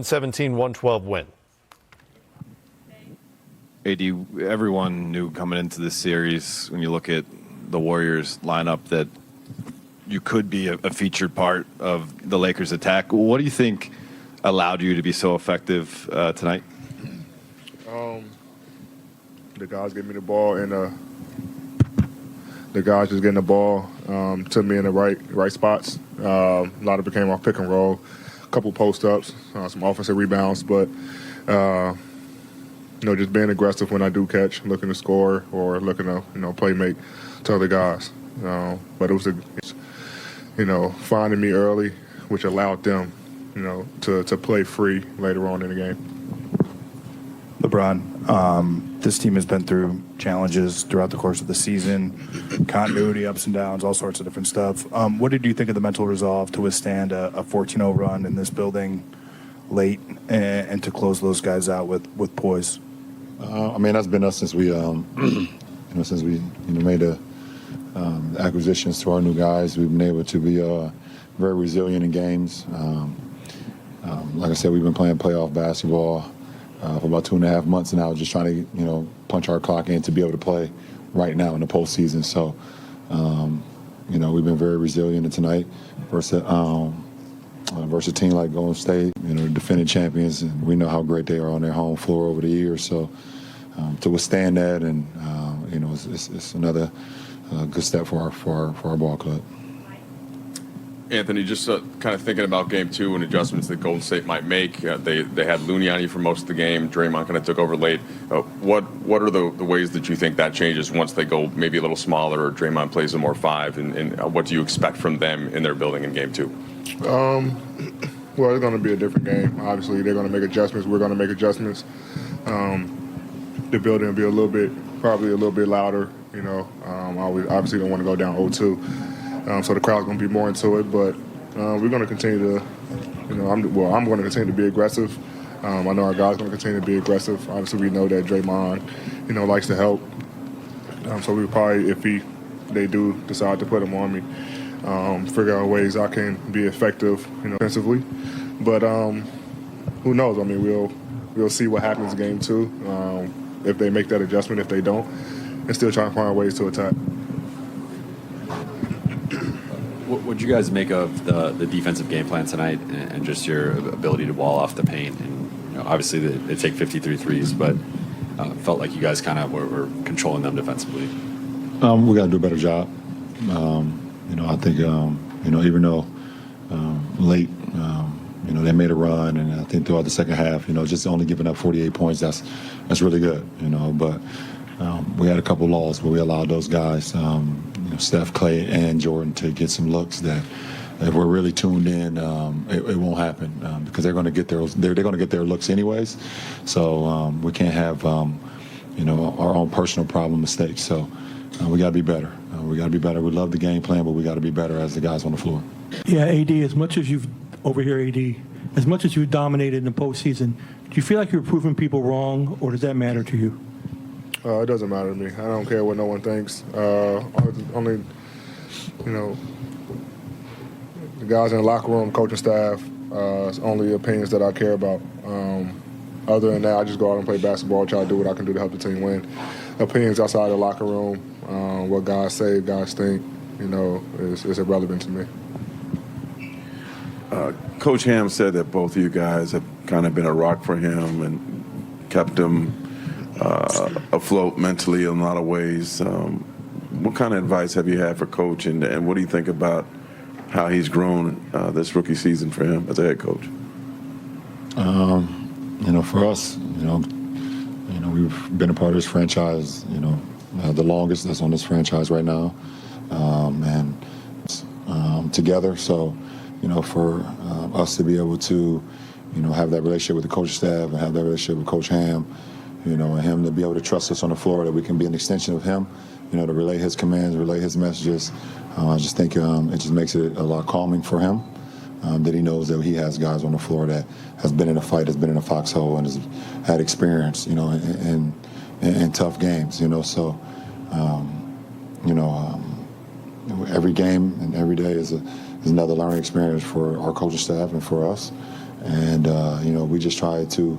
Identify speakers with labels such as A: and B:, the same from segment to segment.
A: 17-112 win.
B: AD, everyone knew coming into this series, when you look at the Warriors lineup, that you could be a featured part of the Lakers attack. What do you think allowed you to be so effective tonight?
C: The guys gave me the ball, and the guys just getting the ball to me in the right spots. A lot of it came off pick and roll, a couple post-ups, some offensive rebounds, but just being aggressive when I do catch, looking to score or looking to play make to other guys. But it was finding me early, which allowed them to play free later on in the game.
D: LeBron, this team has been through challenges throughout the course of the season, continuity, ups and downs, all sorts of different stuff. What did you think of the mental resolve to withstand a 14-0 run in this building late and to close those guys out with poise?
E: That's been us since we, made the acquisitions to our new guys. We've been able to be very resilient in games. Like I said, we've been playing playoff basketball for about 2.5 months now, just trying to, punch our clock in to be able to play right now in the postseason. So, we've been very resilient. And tonight versus a team like Golden State, defending champions, and we know how great they are on their home floor over the years. So, to withstand that, and it's another good step for our ball club.
F: Anthony, just kind of thinking about Game 2 and adjustments that Golden State might make. They had Looney on you for most of the game. Draymond kind of took over late. What are the ways that you think that changes once they go maybe a little smaller, or Draymond plays a more 5? And what do you expect from them in their building in Game 2?
C: Well, it's going to be a different game. Obviously, they're going to make adjustments. We're going to make adjustments. The building will be probably a little bit louder. We obviously don't want to go down 0-2. So the crowd's going to be more into it, but we're going to continue to, I'm going to continue to be aggressive. I know our guys are going to continue to be aggressive. Obviously, we know that Draymond, likes to help. So we probably, if they do decide to put him on me, figure out ways I can be effective, offensively. But who knows? We'll see what happens in Game 2. If they make that adjustment, if they don't, and still trying to find ways to attack.
G: What did you guys make of the defensive game plan tonight and just your ability to wall off the paint? And obviously they take 53 threes, but felt like you guys kind of were controlling them defensively.
E: We got to do a better job. I think even though late, they made a run, and I think throughout the second half, just only giving up 48 points, that's really good. But we had a couple lulls where we allowed those guys. Steph, Clay, and Jordan to get some looks that if we're really tuned in, it won't happen because they're going to get they're going to get their looks anyways. So we can't have our own personal problem mistakes. So we got to be better. We got to be better. We love the game plan, but we got to be better as the guys on the floor.
H: Yeah, AD, as much as you've dominated in the postseason, do you feel like you're proving people wrong, or does that matter to you?
C: It doesn't matter to me. I don't care what no one thinks. Only, the guys in the locker room, coaching staff, it's only opinions that I care about. Other than that, I just go out and play basketball, try to do what I can do to help the team win. Opinions outside the locker room, what guys say, guys think, is irrelevant to me.
I: Coach Ham said that both of you guys have kind of been a rock for him and kept him afloat mentally in a lot of ways. What kind of advice have you had for Coach, and what do you think about how he's grown this rookie season for him as a head coach?
E: For us, we've been a part of this franchise, the longest that's on this franchise right now, and together. So, for us to be able to, have that relationship with the coaching staff and have that relationship with Coach Ham, and him to be able to trust us on the floor, that we can be an extension of him, to relay his commands, relay his messages. I just think it just makes it a lot calming for him, that he knows that he has guys on the floor that has been in a fight, has been in a foxhole, and has had experience, in tough games, So, every game and every day is another learning experience for our coaching staff and for us. And, we just try to,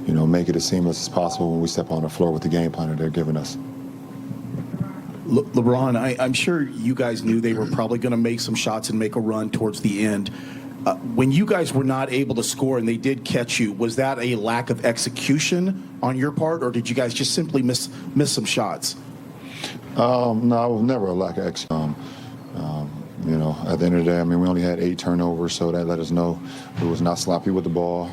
E: make it as seamless as possible when we step on the floor with the game plan that they're giving us.
A: LeBron, I'm sure you guys knew they were probably going to make some shots and make a run towards the end. When you guys were not able to score and they did catch you, was that a lack of execution on your part, or did you guys just simply miss some shots?
E: No, it was never a lack of execution. At the end of the day, we only had 8 turnovers, so that let us know we was not sloppy with the ball.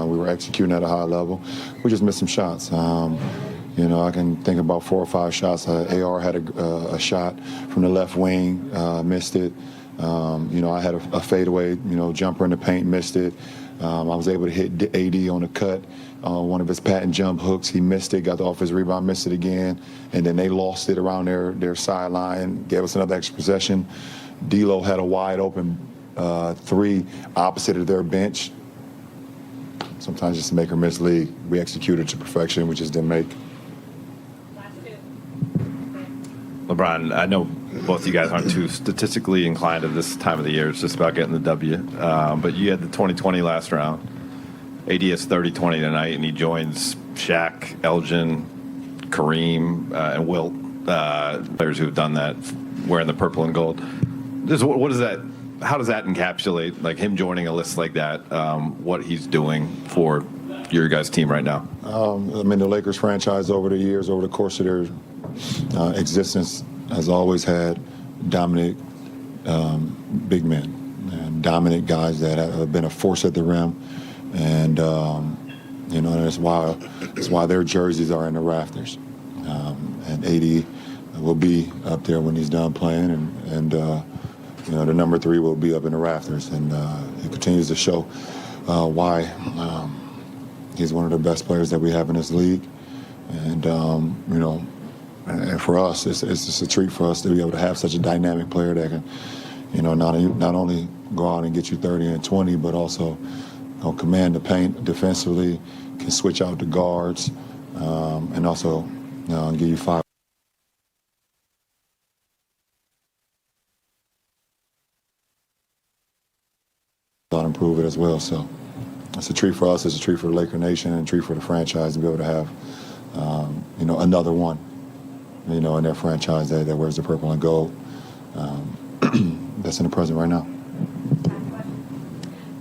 E: We were executing at a high level. We just missed some shots. I can think about 4 or 5 shots. AR had a shot from the left wing, missed it. I had a fadeaway, jumper in the paint, missed it. I was able to hit AD on the cut. One of his patent jump hooks, he missed it, got off his rebound, missed it again. And then they lost it around their sideline, gave us another extra possession. D'Lo had a wide open 3 opposite of their bench. Sometimes just to make or miss league. We executed to perfection, we just didn't make.
B: LeBron, I know both you guys aren't too statistically inclined at this time of the year. It's just about getting the W. But you had the 2020 last round. AD has 30-20 tonight, and he joins Shaq, Elgin, Kareem, and Wilt, players who have done that, wearing the purple and gold. What is that? How does that encapsulate, like him joining a list like that, what he's doing for your guys' team right now?
E: The Lakers franchise over the years, over the course of their existence, has always had dominant big men and dominant guys that have been a force at the rim, and that's why their jerseys are in the rafters. And AD will be up there when he's done playing, and the number 3 will be up in the rafters, and he continues to show why he's one of the best players that we have in this league, and and for us, it's just a treat for us to be able to have such a dynamic player that can, not only go out and get you 30 and 20, but also command the paint defensively, can switch out the guards, and also give you 5. Improve it as well. So it's a treat for us, it's a treat for the Laker Nation, and a treat for the franchise to be able to have, another one, in their franchise that wears the purple and gold. That's in the present right now.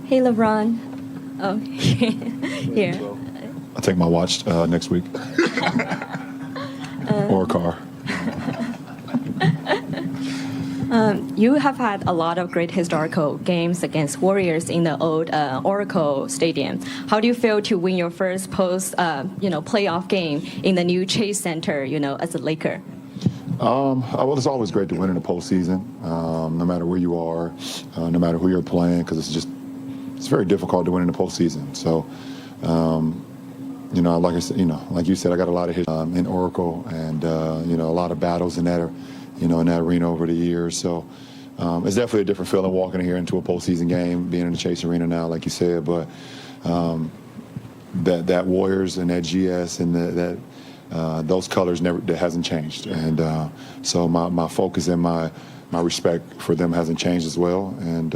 J: Hey, LeBron. Oh, here.
E: I'll take my watch next week. Or a car.
J: You have had a lot of great historical games against Warriors in the old Oracle Stadium. How do you feel to win your first playoff game in the new Chase Center, as a Laker?
E: Well, it's always great to win in the postseason, no matter where you are, no matter who you're playing, because it's very difficult to win in the postseason. So, like I said, like you said, I got a lot of history in Oracle, and a lot of battles in that, in that arena over the years. So it's definitely a different feeling walking here into a postseason game, being in the Chase Arena now, like you said. But that Warriors and that GS and that those colors that hasn't changed, and so my focus and my respect for them hasn't changed as well. And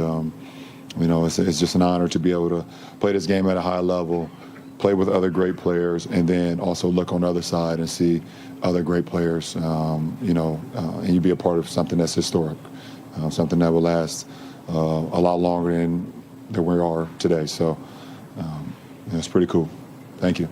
E: it's just an honor to be able to play this game at a high level, play with other great players, and then also look on the other side and see other great players, and you be a part of something that's historic, something that will last a lot longer than we are today. So it's pretty cool. Thank you.